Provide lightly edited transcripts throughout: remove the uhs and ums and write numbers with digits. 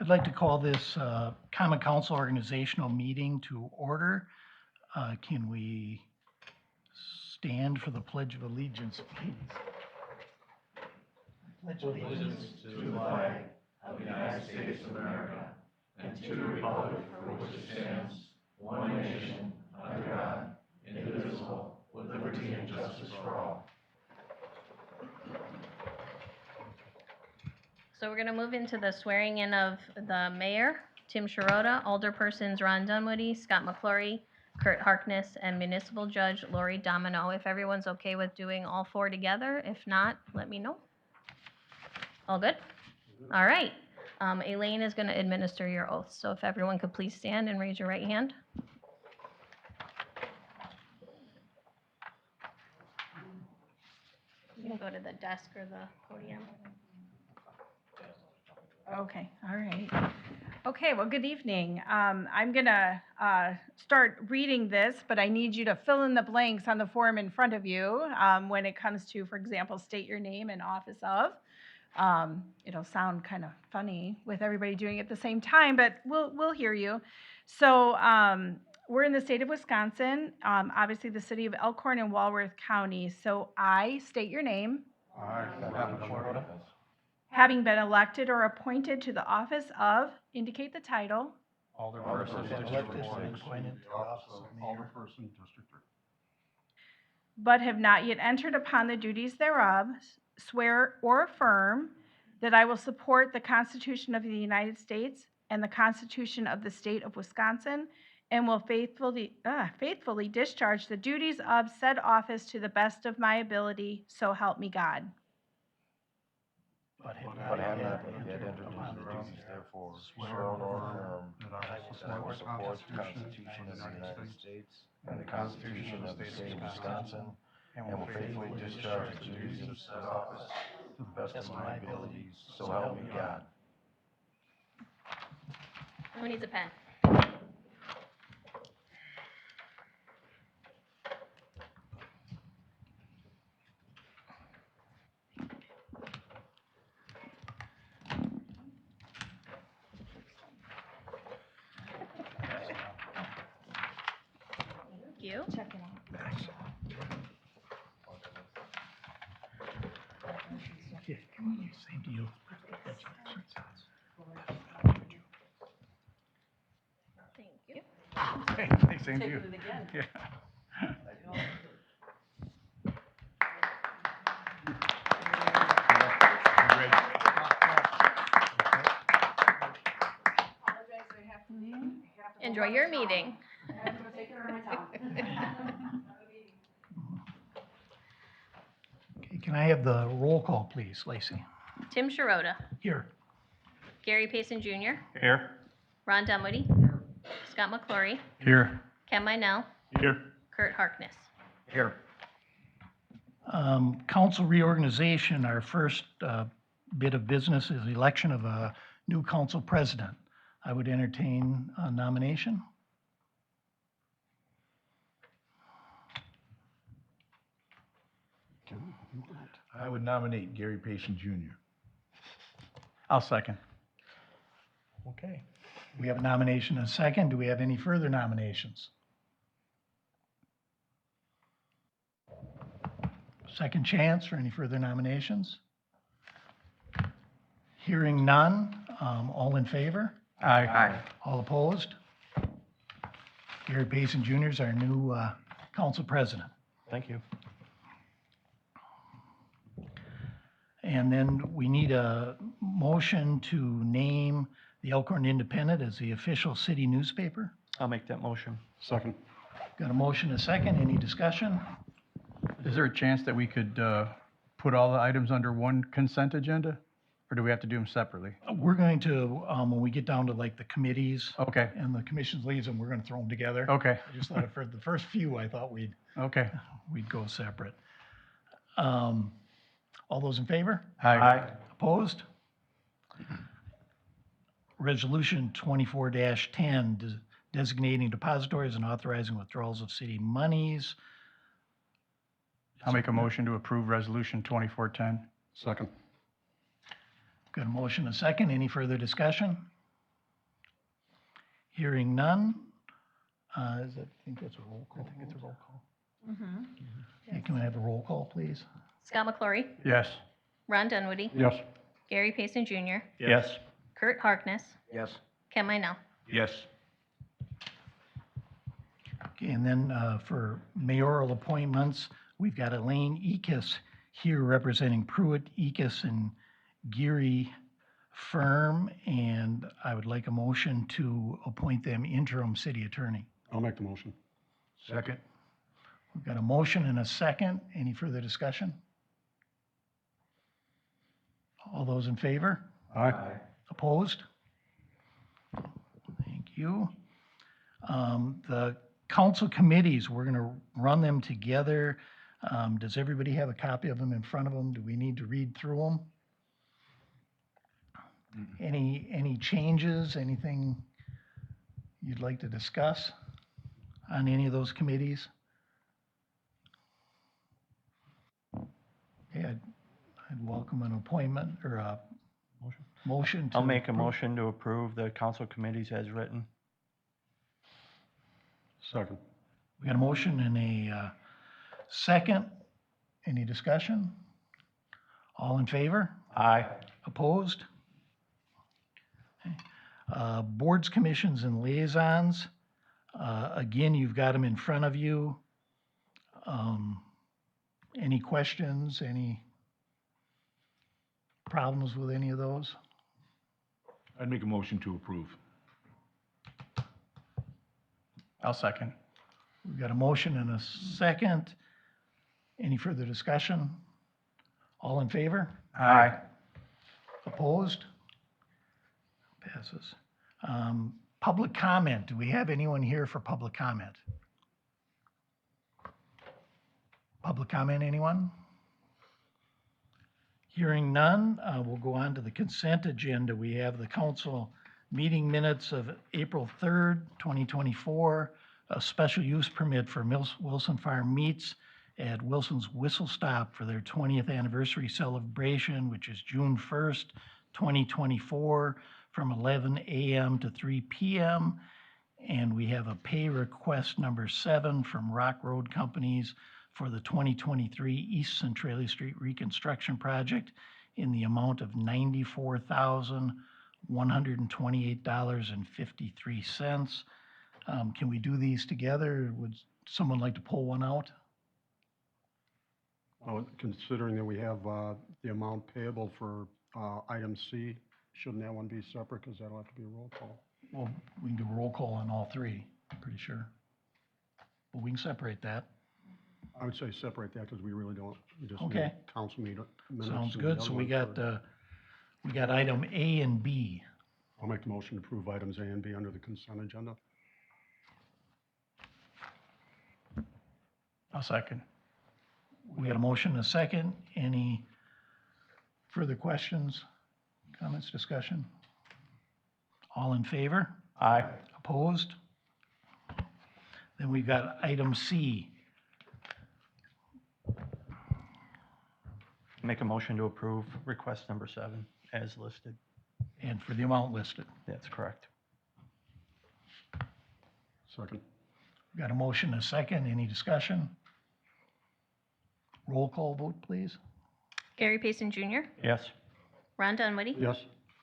I'd like to call this Common Council organizational meeting to order. Can we stand for the Pledge of Allegiance, please? Pledge allegiance to the flag of the United States of America and to the republic for which it stands, one nation, under God, indivisible, with liberty and justice for all. So we're going to move into the swearing in of the mayor, Tim Sharota, alderpersons Ron Dunwoody, Scott McClory, Kurt Harkness, and municipal judge Lori Domino. If everyone's okay with doing all four together, if not, let me know. All good? All right. Elaine is going to administer your oath. So if everyone could please stand and raise your right hand. You can go to the desk or the podium. Okay, all right. Okay, well, good evening. I'm going to start reading this, but I need you to fill in the blanks on the form in front of you when it comes to, for example, state your name and office of. It'll sound kind of funny with everybody doing it at the same time, but we'll hear you. So we're in the state of Wisconsin, obviously the city of Elkhorn and Walworth County. So I state your name. Having been elected or appointed to the office of, indicate the title, Alderperson, District 3. but have not yet entered upon the duties thereof, swear or affirm that I will support the Constitution of the United States and the Constitution of the State of Wisconsin, and will faithfully discharge the duties of said office to the best of my ability, so help me God. But have not yet entered upon the duties therefore, swear or affirm that I will support the Constitution of the United States and the Constitution of the State of Wisconsin, and will faithfully discharge the duties of said office to the best of my abilities, so help me God. Who needs a pen? Thank you. Check it out. Okay, same to you. Thank you. Hey, same to you. Yeah. Enjoy your meeting. Okay, can I have the roll call, please, Lacey? Tim Sharota, Here. Gary Payson Jr., Here. Ron Dunwoody, Scott McClory, Here. Ken Minell, Here. Kurt Harkness. Here. Council reorganization, our first bit of business is the election of a new council president. I would entertain a nomination. I would nominate Gary Payson Jr. I'll second. Okay. We have a nomination and a second. Do we have any further nominations? Second chance for any further nominations? Hearing none, all in favor? Aye. All opposed? Gary Payson Jr. is our new council president. Thank you. And then we need a motion to name the Elkhorn Independent as the official city newspaper. I'll make that motion. Second. Got a motion and a second. Any discussion? Is there a chance that we could put all the items under one consent agenda? Or do we have to do them separately? We're going to, when we get down to like the committees Okay, and the commission's leads, and we're going to throw them together. okay, I just thought for the first few, I thought we'd okay. go separate. All those in favor? Aye. Opposed? Resolution 24-10, designating depositories and authorizing withdrawals of city monies. I'll make a motion to approve Resolution 2410. Second. Got a motion and a second. Any further discussion? Hearing none, I think that's a roll call. I think it's a roll call. Yeah, can we have a roll call, please? Scott McClory, Yes. Ron Dunwoody, Yes. Gary Payson Jr., Yes. Kurt Harkness, Yes. Ken Minell. Yes. Okay, and then for mayoral appointments, we've got Elaine Ekis here representing Pruitt, Ekis, and Geary Firm, and I would like a motion to appoint them interim city attorney. I'll make the motion. Second. We've got a motion and a second. Any further discussion? All those in favor? Aye. Opposed? Thank you. The council committees, we're going to run them together. Does everybody have a copy of them in front of them? Do we need to read through them? Any changes, anything you'd like to discuss on any of those committees? Okay, I'd welcome an appointment or a motion to. I'll make a approve. motion to approve the council committees as written. Second. We got a motion and a second. Any discussion? All in favor? Aye. Opposed? Okay. Boards, commissions, and liaisons. Again, you've got them in front of you. Any questions, any problems with any of those? I'd make a motion to approve. I'll second. We've got a motion and a second. Any further discussion? All in favor? Aye. Opposed? Passes. Public comment. Do we have anyone here for public comment? Public comment, anyone? Hearing none, we'll go on to the consent agenda. We have the council meeting minutes of April 3rd, 2024, a special use permit for Wilson Farm Meats at Wilson's Whistle Stop for their 20th anniversary celebration, which is June 1st, 2024, from 11 a.m. to 3 p.m. And we have a pay request number 7 from Rock Road Companies for the 2023 East Centralia Street Reconstruction Project in the amount of $94,128.53. Can we do these together? Would someone like to pull one out? Well, considering that we have the amount payable for item C, shouldn't that one be separate, because that'll have to be a roll call? Well, we can do a roll call on all three, I'm pretty sure. But we can separate that. I would say separate that, because we really don't, we just Okay. need council minutes. Sounds and the good. other So we ones got, are- we got item A and B. I'll make the motion to approve items A and B under the consent agenda. I'll second. We got a motion and a second. Any further questions, comments, discussion? All in favor? Aye. Opposed? Then we've got item C. Make a motion to approve request number 7 as listed. And for the amount listed. That's correct. Second. We got a motion and a second. Any discussion? Roll call vote, please. Gary Payson Jr., Yes. Ron Dunwoody, Yes.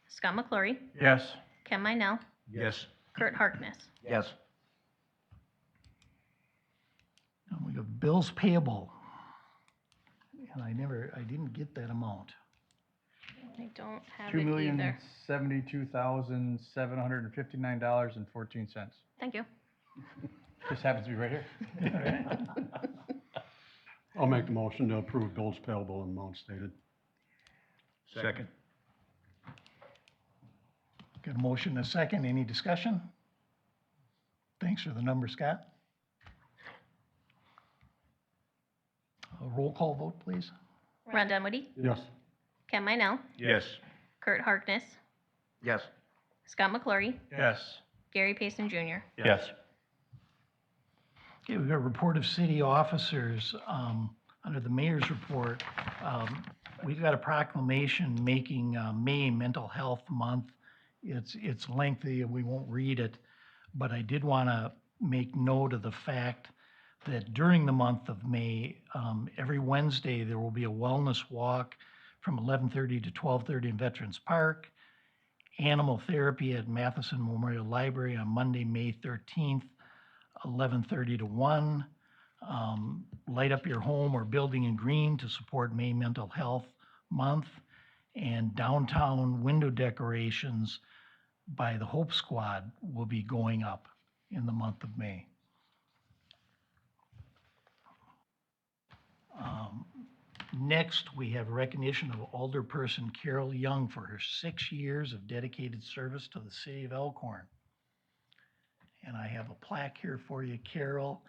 Scott McClory, Yes. Ken Minell, Yes. Kurt Harkness. Yes. And we got bills payable. And I didn't get that amount. I don't have it either. $2,072,759.14. Thank you. Just happens to be right here. I'll make the motion to approve bills payable and amount stated. Second. Got a motion and a second. Any discussion? Thanks for the number, Scott. A roll call vote, please. Ron Dunwoody, Yes. Ken Minell, Yes. Kurt Harkness, Yes. Scott McClory, Yes. Gary Payson Jr. Yes. Okay, we've got a report of city officers. Under the mayor's report, we've got a proclamation making May Mental Health Month. It's lengthy, and we won't read it. But I did want to make note of the fact that during the month of May, every Wednesday, there will be a wellness walk from 11:30 to 12:30 in Veterans Park, animal therapy at Matheson Memorial Library on Monday, May 13th, 11:30 to 1. Light up your home or building in green to support May Mental Health Month. And downtown window decorations by the Hope Squad will be going up in the month of May. Next, we have recognition of Alderperson Carol Young for her 6 years of dedicated service to the city of Elkhorn. And I have a plaque here for you, Carol.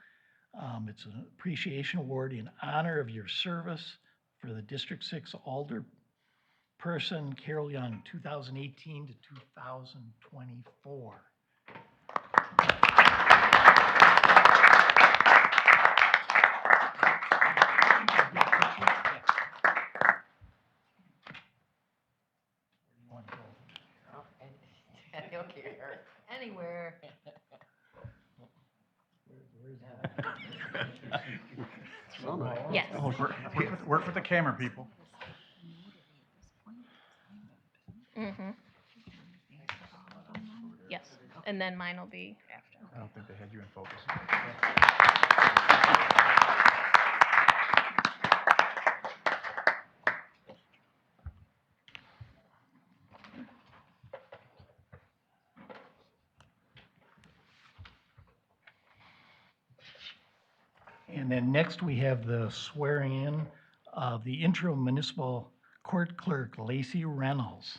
It's an appreciation award in honor of your service for the District 6 Alderperson Carol Young, 2018 to 2024. I don't care, anywhere. Yes. Work with the camera, people. Mm-hmm. Yes, and then mine will be after. I don't think they had you in focus. And then next, we have the swearing in of the interim municipal court clerk, Lacey Reynolds.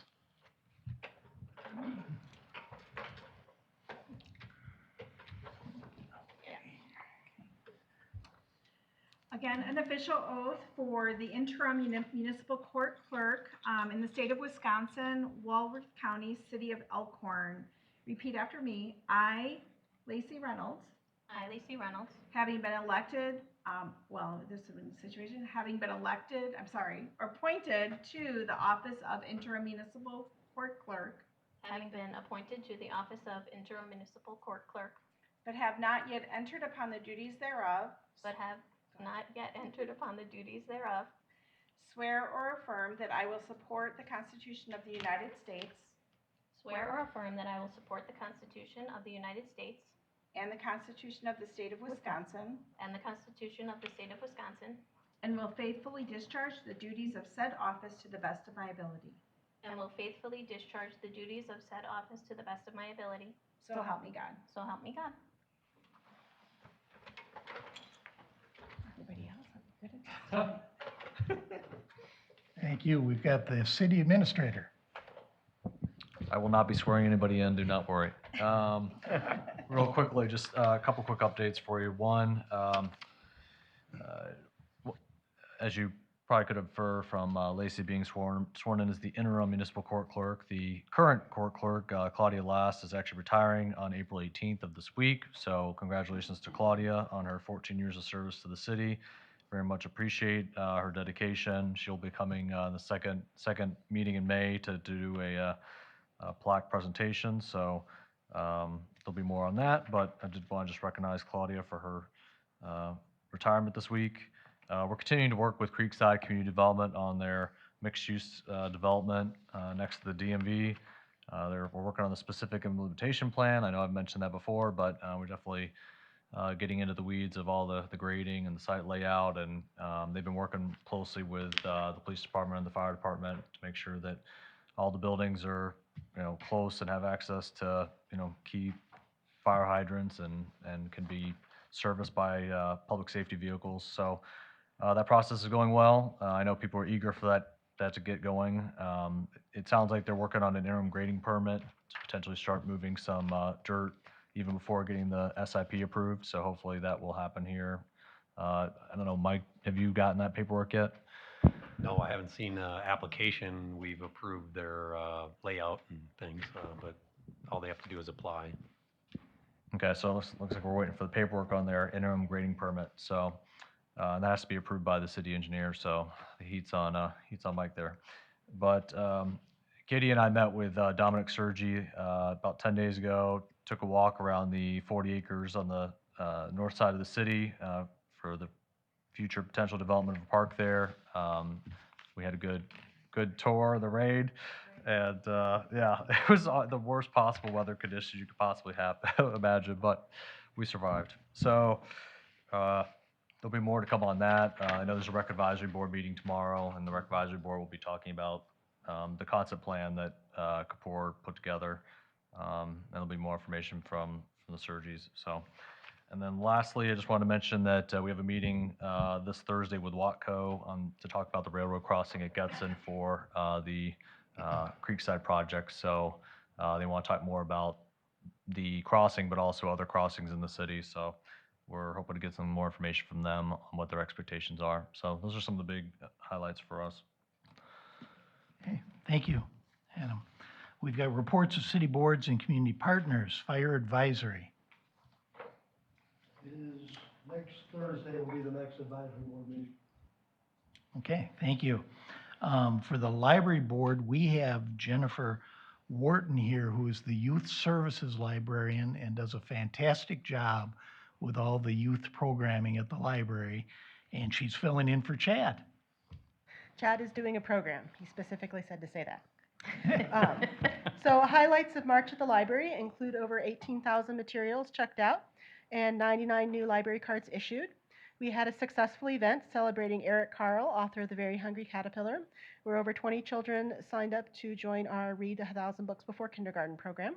Again, an official oath for the interim municipal court clerk in the state of Wisconsin, Walworth County, city of Elkhorn. Repeat after me. I, Lacey Reynolds, I, Lacey Reynolds, having been elected, this is a situation, having been appointed to the office of interim municipal court clerk, having been appointed to the office of interim municipal court clerk, but have not yet entered upon the duties thereof, but have not yet entered upon the duties thereof, swear or affirm that I will support the Constitution of the United States swear or affirm that I will support the Constitution of the United States and the Constitution of the state of Wisconsin, and the Constitution of the state of Wisconsin, and will faithfully discharge the duties of said office to the best of my ability. and will faithfully discharge the duties of said office to the best of my ability. So help me God. So help me God. Everybody else, good. Thank you. We've got the city administrator. I will not be swearing anybody in, do not worry. Real quickly, just a couple quick updates for you. One, as you probably could infer from Lacey being sworn in as the interim municipal court clerk, the current court clerk, Claudia Last, is actually retiring on April 18th of this week. So congratulations to Claudia on her 14 years of service to the city. Very much appreciate her dedication. She'll be coming the second meeting in May to do a plaque presentation, so there'll be more on that, but I did want to just recognize Claudia for her retirement this week. We're continuing to work with Creekside Community Development on their mixed-use development next to the DMV. We're working on the specific implementation plan. I know I've mentioned that before, but we're definitely getting into the weeds of all the grading and the site layout, and they've been working closely with the police department and the fire department to make sure that all the buildings are, close and have access to, key fire hydrants and can be serviced by public safety vehicles. So that process is going well. I know people are eager for that to get going. It sounds like they're working on an interim grading permit to potentially start moving some dirt even before getting the SIP approved. So hopefully that will happen here. I don't know, Mike, have you gotten that paperwork yet? No, I haven't seen application. We've approved their layout and things, but all they have to do is apply. Okay, so it looks like we're waiting for the paperwork on their interim grading permit. So that has to be approved by the city engineer. So the heat's on Mike there. But Katie and I met with Dominic Sergi about 10 days ago. took a walk around the 40 acres on the north side of the city for the future potential development of a park there. We had a good tour of the raid, and yeah, it was the worst possible weather conditions you could possibly have imagine, but we survived. So there'll be more to come on that. I know there's a rec advisory board meeting tomorrow, and the rec advisory board will be talking about the concept plan that Kapoor put together. And there'll be more information from the Surgeys. So, and then lastly, I just wanted to mention that we have a meeting this Thursday with Watco to talk about the railroad crossing at Getson for the Creekside project. So they want to talk more about the crossing, but also other crossings in the city. So we're hoping to get some more information from them on what their expectations are. So those are some of the big highlights for us. Okay, thank you, Adam. We've got reports of city boards and community partners, fire advisory. Is next Thursday will be the next advisory board meeting. Okay, thank you. For the library board, we have Jennifer Wharton here, who is the youth services librarian and does a fantastic job with all the youth programming at the library, and she's filling in for Chad. Chad is doing a program. He specifically said to say that. So highlights of March at the library include over 18,000 materials checked out and 99 new library cards issued. We had a successful event celebrating Eric Carle, author of The Very Hungry Caterpillar, where over 20 children signed up to join our Read 1,000 Books Before Kindergarten program.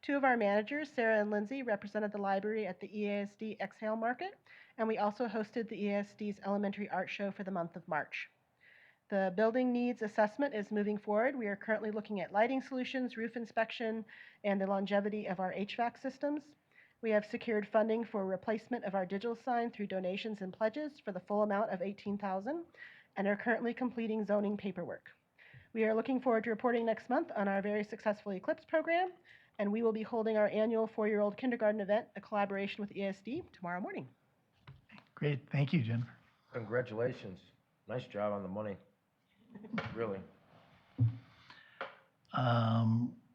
Two of our managers, Sarah and Lindsay, represented the library at the EASD Exhale Market, and we also hosted the EASD's Elementary Art Show for the month of March. The building needs assessment is moving forward. We are currently looking at lighting solutions, roof inspection, and the longevity of our HVAC systems. We have secured funding for replacement of our digital sign through donations and pledges for the full amount of $18,000 and are currently completing zoning paperwork. We are looking forward to reporting next month on our very successful Eclipse program, and we will be holding our annual 4-year-old kindergarten event, a collaboration with ESD, tomorrow morning. Great, thank you, Jennifer. Congratulations. Nice job on the money. Really.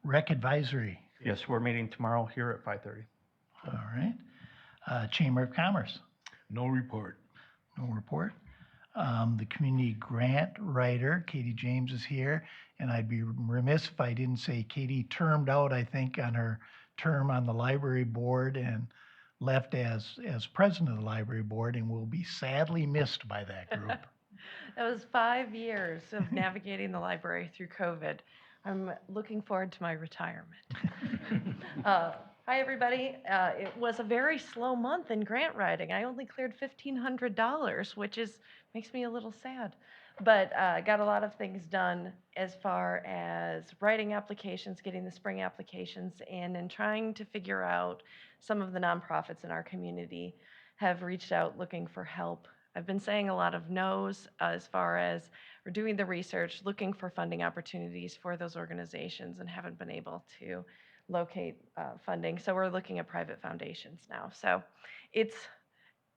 Rec advisory, Yes, we're meeting tomorrow here at 5:30. all right. Chamber of Commerce, No report. no report. The community grant writer, Katie James, is here, and I'd be remiss if I didn't say Katie termed out, I think, on her term on the library board and left as president of the library board and will be sadly missed by that group. That was 5 years of navigating the library through COVID. I'm looking forward to my retirement. Hi, everybody. It was a very slow month in grant writing. I only cleared $1,500, which makes me a little sad. But got a lot of things done as far as writing applications, getting the spring applications in, and trying to figure out some of the nonprofits in our community have reached out looking for help. I've been saying a lot of no's as far as we're doing the research, looking for funding opportunities for those organizations, and haven't been able to locate funding. So we're looking at private foundations now. So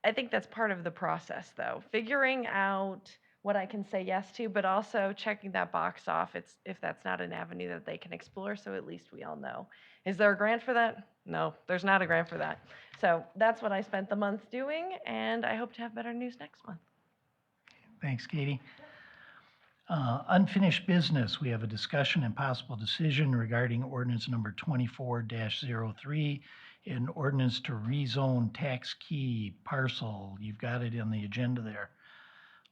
I think that's part of the process, though, figuring out what I can say yes to, but also checking that box off if that's not an avenue that they can explore, so at least we all know. Is there a grant for that? No, there's not a grant for that. So that's what I spent the month doing, and I hope to have better news next month. Thanks, Katie. Unfinished business, we have a discussion and possible decision regarding ordinance number 24-03, an ordinance to rezone tax key parcel. You've got it in the agenda there.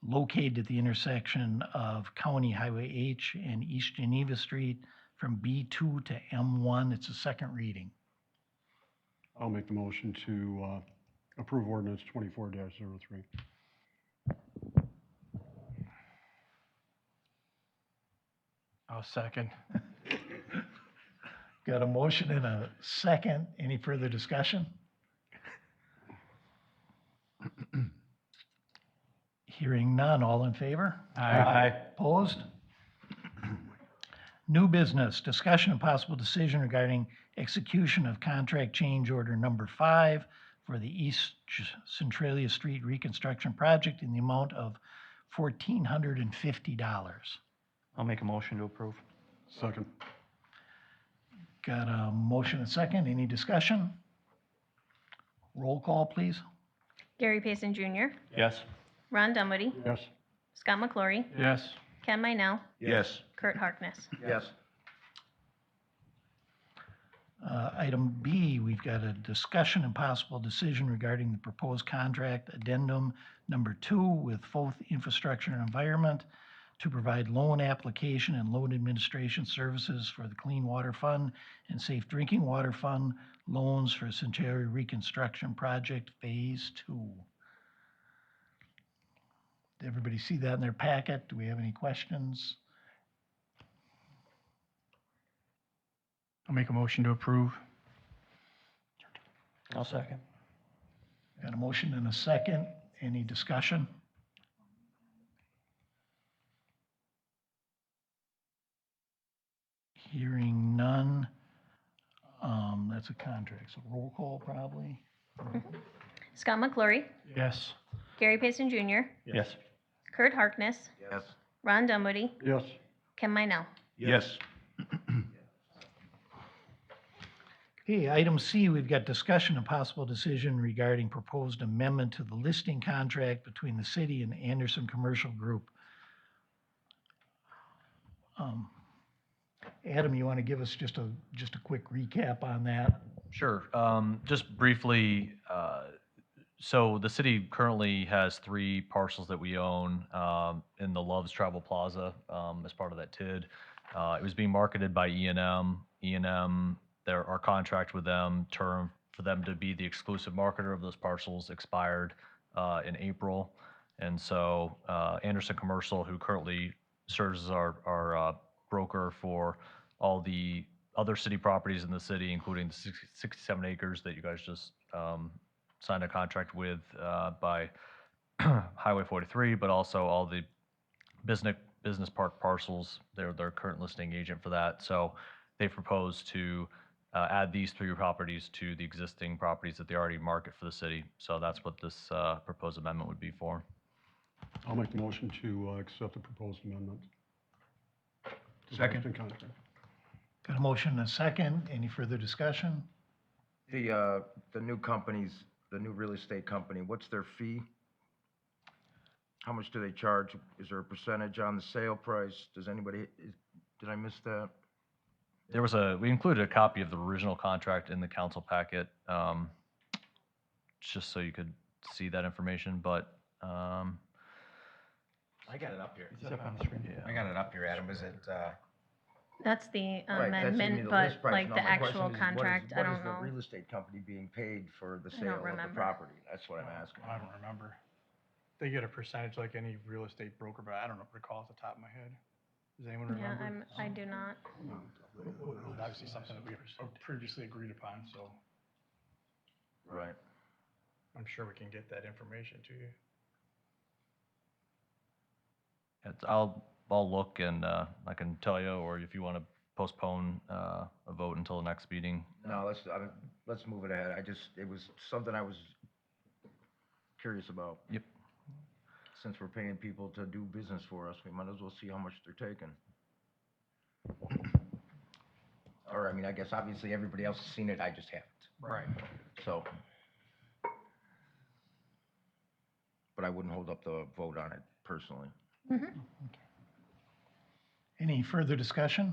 Located at the intersection of County Highway H and East Geneva Street from B2 to M1. It's a second reading. I'll make the motion to approve ordinance 24-03. I'll second. Got a motion and a second. Any further discussion? Hearing none. All in favor? Aye. Opposed? New business, discussion and possible decision regarding execution of contract change order number 5 for the East Centralia Street reconstruction project in the amount of $1,450. I'll make a motion to approve. Second. got a motion and second. Any discussion? Roll call, please. Gary Payson Jr., Yes. Ron Dunwoody, Yes. Scott McClory, Yes. Ken Minell, Yes. Kurt Harkness. Yes. Item B, we've got a discussion and possible decision regarding the proposed contract addendum number 2 with Fourth Infrastructure and Environment to provide loan application and loan administration services for the Clean Water Fund and Safe Drinking Water Fund loans for Centauri Reconstruction Project Phase 2. Did everybody see that in their packet? Do we have any questions? I'll make a motion to approve. I'll second. Got a motion and a second. Any discussion? Hearing none. That's a contract, so roll call probably. Scott McClory, Yes. Gary Payson Jr., Yes. Kurt Harkness, Yes. Ron Dunwoody, Yes. Ken Minell. Yes. Okay, item C, we've got discussion and possible decision regarding proposed amendment to the listing contract between the city and Anderson Commercial Group. Adam, you want to give us just a quick recap on that? Sure. Just briefly, so the city currently has 3 parcels that we own in the Love's Travel Plaza as part of that TID. It was being marketed by E&M. E&M, our contract with them, term for them to be the exclusive marketer of those parcels expired in April. And so Anderson Commercial, who currently serves as our broker for all the other city properties in the city, including the 67 acres that you guys just signed a contract with by Highway 43, but also all the business park parcels. They're their current listing agent for that. So they proposed to add these 3 properties to the existing properties that they already market for the city. So that's what this proposed amendment would be for. I'll make the motion to accept the proposed amendment. Second. Contract. Got a motion and a second. Any further discussion? The new companies, the new real estate company, what's their fee? How much do they charge? Is there a percentage on the sale price? Did I miss that? We included a copy of the original contract in the council packet, just so you could see that information, but, I got it up here. It's up on the screen. I got it up here, Adam. Is it, That's the right, that's giving me amendment, the but list price. like No, the my question actual is, what is- contract, I don't What is know. the real estate company being paid for the I don't sale of the remember. property? That's what I'm asking. I don't remember. They get a percentage like any real estate broker, but I don't recall off the top of my head. Does anyone Yeah, remember? I do not. It was obviously something that we previously agreed upon, so Right. I'm sure we can get that information to you. I'll look and I can tell you, or if you want to postpone a vote until the next meeting. No, let's move it ahead. It was something I was curious about. Yep. Since we're paying people to do business for us, we might as well see how much they're taking. Or, I mean, I guess obviously everybody else has seen it, I just haven't. Right. So. But I wouldn't hold up the vote on it personally. Any further discussion?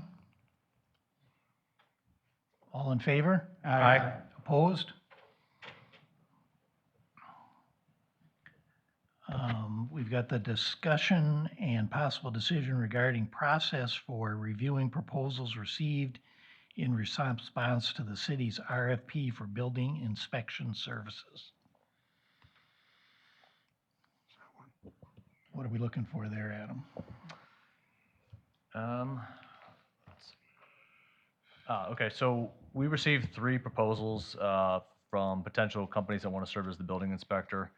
All in favor? Aye. Opposed? We've got the discussion and possible decision regarding process for reviewing proposals received in response to the city's RFP for building inspection services. What are we looking for there, Adam? Let's see. Okay, so we received 3 proposals from potential companies that want to serve as the building inspector.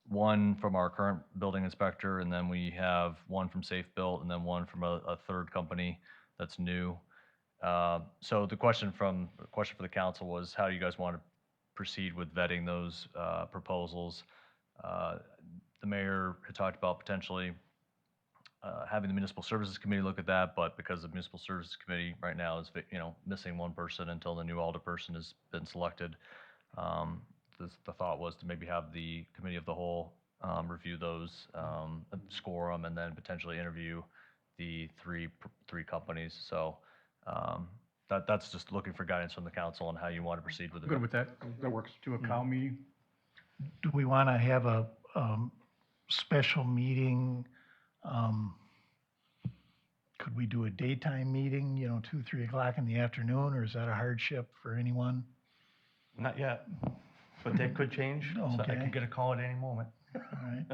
One from our current building inspector, and then we have one from Safe Built, and then one from a third company that's new. So the question for the council was, how do you guys want to proceed with vetting those proposals? The mayor had talked about potentially having the municipal services committee look at that, but because the municipal services committee right now is, missing one person until the new alderperson has been selected, the thought was to maybe have the committee of the whole review those, score them, and then potentially interview the three companies. So that's just looking for guidance from the council on how you want to proceed with it. Good with that? That works. To a cow meeting? Do we want to have a special meeting? Could we do a daytime meeting, 2, 3 o'clock in the afternoon, or is that a hardship for anyone? Not yet, but that could change. So I Okay. could get a call at any moment. All right.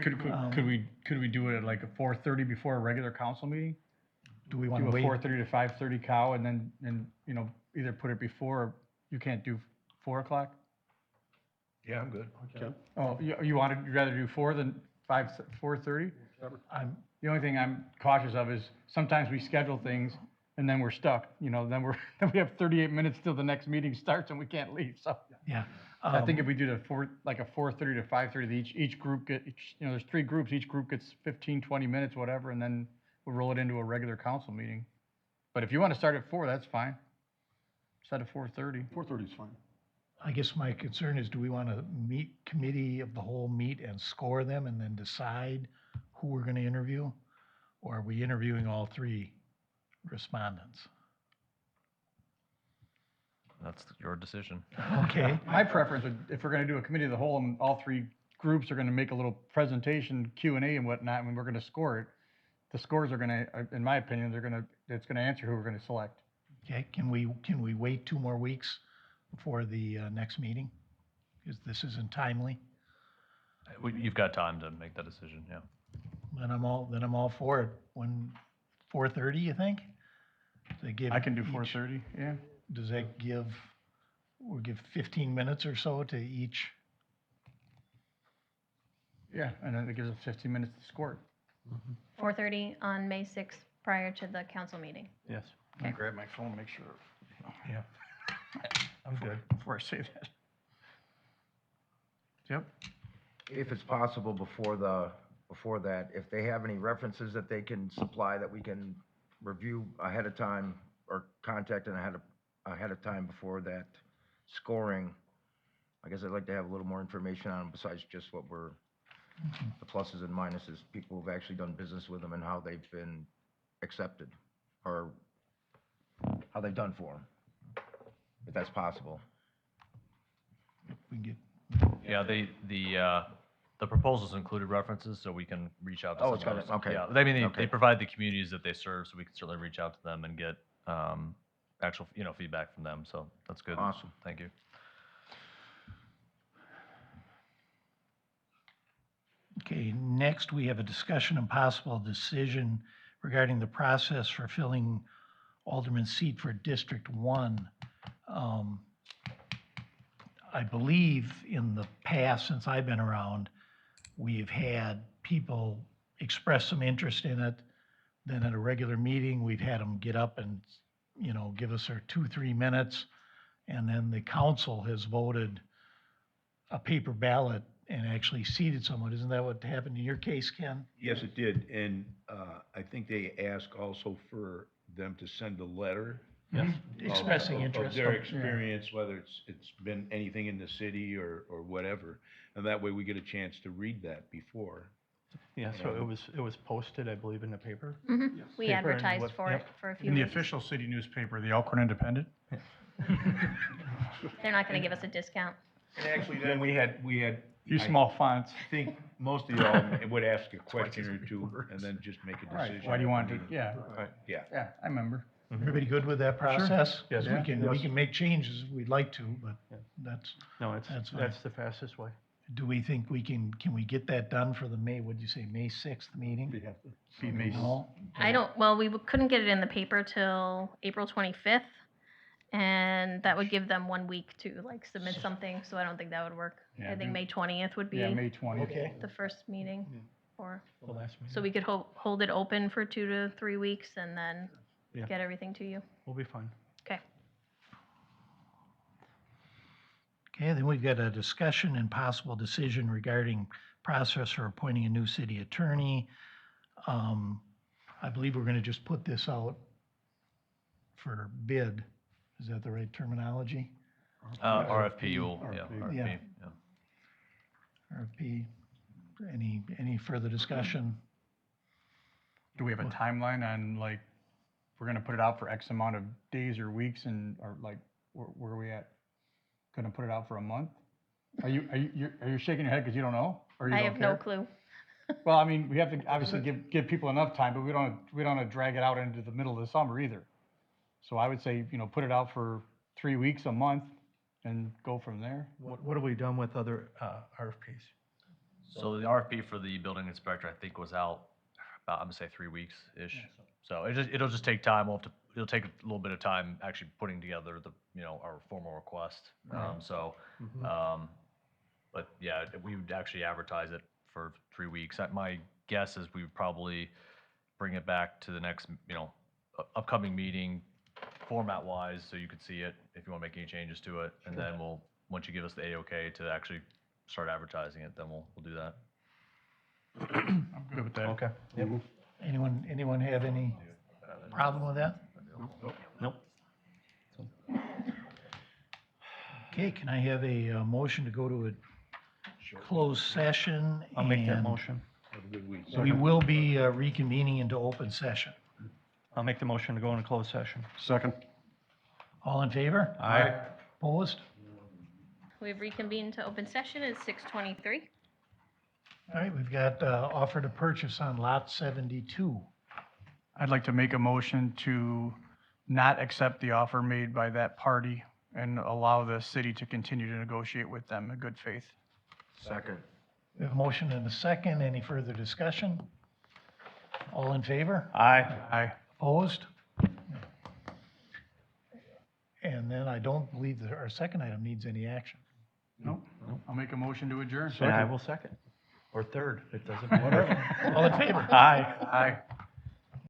Could we do it at like a 4:30 before a regular council meeting? Do we want Do to a wait? 4:30 to 5:30 cow and then, either put it before, or you can't do 4 o'clock? Yeah, I'm good. Okay. Oh, you'd rather do 4 than 4:30? I'm, The only thing I'm cautious of is sometimes we schedule things and then we're stuck, then then we have 38 minutes till the next meeting starts and we can't leave, so. yeah. I think if we do a 4:30 to 5:30, each group there's 3 groups, each group gets 15, 20 minutes, whatever, and then we'll roll it into a regular council meeting. But if you want to start at 4, that's fine. Start at 4:30. 4:30 is fine. I guess my concern is, do we want to committee of the whole meet and score them and then decide who we're going to interview? Or are we interviewing all 3 respondents? That's your decision. Okay. My preference would, if we're going to do a committee of the whole and all 3 groups are going to make a little presentation, Q&A and whatnot, and we're going to score it, the scores are going to, in my opinion, it's going to answer who we're going to select. Okay, can we wait 2 more weeks before the next meeting? Because this isn't timely. You've got time to make that decision, yeah. Then I'm all for it. When, 4:30, you think? Does that give I can do each- 4:30, yeah. Does that we'll give 15 minutes or so to each? Yeah, and then it gives us 15 minutes to score it. 4:30 on May 6th, prior to the council meeting. Yes, Okay. Grab my phone, make sure. yeah. I'm good. Before I say that. Yep. If it's possible before that, if they have any references that they can supply that we can review ahead of time or contact and ahead of time before that scoring, I guess I'd like to have a little more information on them besides just what the pluses and minuses, people who've actually done business with them and how they've been accepted or how they've done for them, if that's possible. We can get, Yeah, the proposals included references, so we can reach out to some Oh, of it's got those. it, okay. Yeah, I mean, Okay. they provide the communities that they serve, so we can certainly reach out to them and get actual, feedback from them, so that's good. Awesome. Thank you. okay, next we have a discussion and possible decision regarding the process for filling Alderman's seat for District 1. I believe in the past, since I've been around, we've had people express some interest in it. Then at a regular meeting, we've had them get up and, give us their 2, 3 minutes. And then the council has voted a paper ballot and actually seated someone. Isn't that what happened in your case, Ken? Yes, it did, and I think they asked also for them to send a letter. Yes. Expressing of interest. their experience, whether it's been anything in the city or whatever, and that way we get a chance to read that before. Yeah, so it was posted, I believe, in the paper. Mhm. We Paper and advertised what- for it yep. for a few In the weeks. official city newspaper, the Elkhorn Independent. They're not going to give us a discount. And actually, then we had, Use I small fonts. think most of y'all would ask a question or two and then just make a Right, decision. why do you at want the to, meeting. yeah, Yeah. yeah, I remember. Everybody good with that process? Yes. We can, we Yes. can make changes if we'd like to, but Yeah. that's, No, That's fine. that's the fastest way. do we think can we get that done for the what'd you say, May 6th meeting? We have to. Be May No? We couldn't get it in the paper till April 25th. And that would give them 1 week to submit something, so I don't think that would work. Yeah, I think do- May 20th would be Yeah, May 20th. Okay. the first meeting, or, The last meeting. so we could hold it open for 2 to 3 weeks and then Yeah. get everything to you. We'll be fine. Okay. Okay, then we've got a discussion and possible decision regarding process for appointing a new city attorney. I believe we're gonna just put this out for bid. Is that the right terminology? RFP, you'll, yeah, RFP. RFP, Yeah. yeah. RFP. Any further discussion? Do we have a timeline on, like, we're gonna put it out for X amount of days or weeks and, or like, where are we at? Gonna put it out for a month? Are you shaking your head because you don't know? Or you I don't have no care? clue. Well, I mean, we have to obviously give people enough time, but we don't wanna drag it out into the middle of the summer either. So I would say, put it out for 3 weeks, a month, and go from there. What have we done with other RFPs? So the RFP for the building inspector, I think, was out about, I'm gonna say 3 weeks-ish. So it'll just take time. It'll take a little bit of time actually putting together our formal request. But yeah, we would actually advertise it for 3 weeks. My guess is we would probably bring it back to the next, upcoming meeting, format-wise, so you could see it if you want to make any changes to it. And then once you give us the A-OK to actually start advertising it, then we'll do that. I'm good with that. Okay. Anyone have any problem with that? Nope. Okay, can I have a motion to go to a closed session? I'll make that and motion. Have a good week. We will be reconvening into open session. I'll make the motion to go into closed session. Second. All in favor? Aye. Opposed? We've reconvened to open session at 6:23. All right, we've got offer to purchase on lot 72. I'd like to make a motion to not accept the offer made by that party and allow the city to continue to negotiate with them in good faith. Second. We have a motion and a second. Any further discussion? All in favor? Aye. Opposed? And then I don't believe that our second item needs any action. Nope. I'll make a motion to adjourn. And I will second. Or third, it doesn't matter. All in favor? Aye.